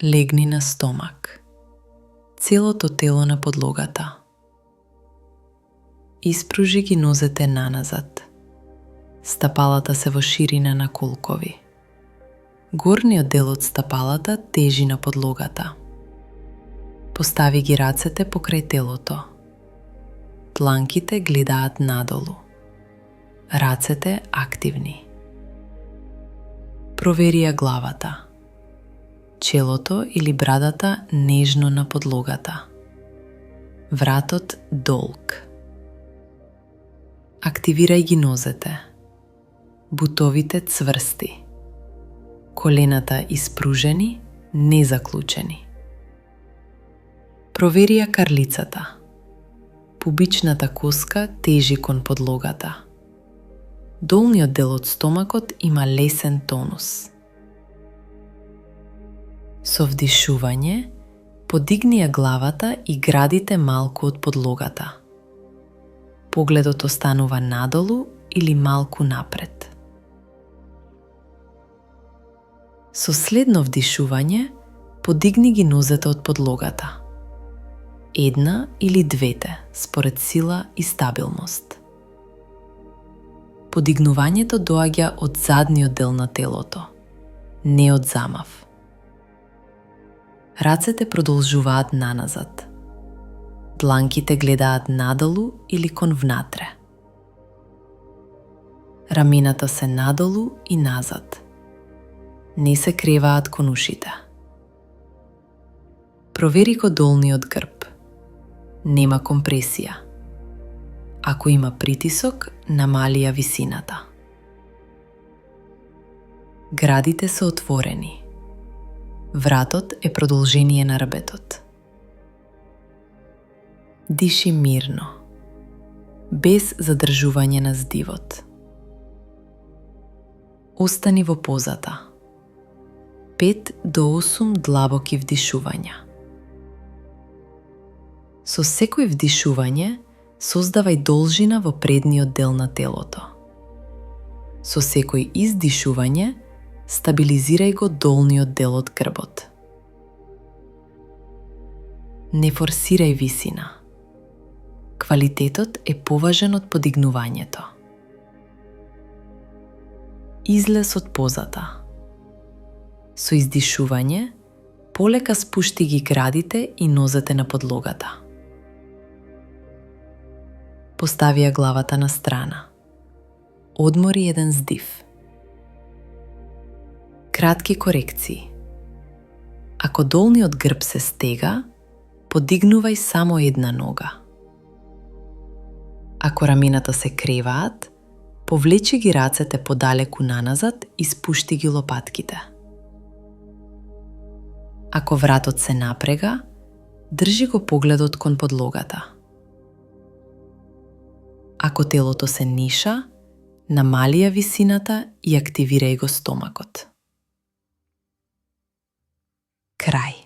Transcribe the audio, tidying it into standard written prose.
Легни на стомак. Целото тело на подлогата. Испружи ги нозете наназад. Стапалата се во ширина на колкови. Горниот дел од стапалата тежи на подлогата. Постави ги рацете покрај телото. Дланките гледаат надолу. Рацете активни. Провери ја главата. Челото или брадата нежно на подлогата. Вратот долг. Активирај ги нозете. Бутовите цврсти. Колената испружени, не заклучени. Провери ја карлицата. Пубичната коска тежи кон подлогата. Долниот дел од стомакот има лесен тонус. Со вдишување, подигни ја главата и градите малку од подлогата. Погледот останува надолу или малку напред. Со следно вдишување, подигни ги нозете од подлогата. Една или двете, според сила и стабилност. Подигнувањето доаѓа од задниот дел на телото, не од замав. Рацете продолжуваат наназад. Дланките гледаат надолу или кон внатре. Рамената се надолу и назад. Не се креваат кон ушите. Провери го долниот грб. Нема компресија. Ако има притисок, намали ја висината. Градите се отворени. Вратот е продолжение на рбетот. Диши мирно, без задржување на здивот. Остани во позата. 5 до 8 длабоки вдишувања. Со секој вдишување, создавај должина во предниот дел на телото. Со секој издишување, стабилизирај го долниот дел од грбот. Не форсирај висина. Квалитетот е поважен од подигнувањето. Излез од позата. Со издишување, полека спушти ги градите и нозете на подлогата. Постави ја главата на страна. Одмори еден здив. Кратки корекции. Ако долниот грб се стега, подигнувај само една нога. Ако рамената се креваат, повлечи ги рацете подалеку наназад и спушти ги лопатките. Ако вратот се напрега, држи го погледот кон подлогата. Ако телото се ниша, намали ја висината и активирај го стомакот. Крај.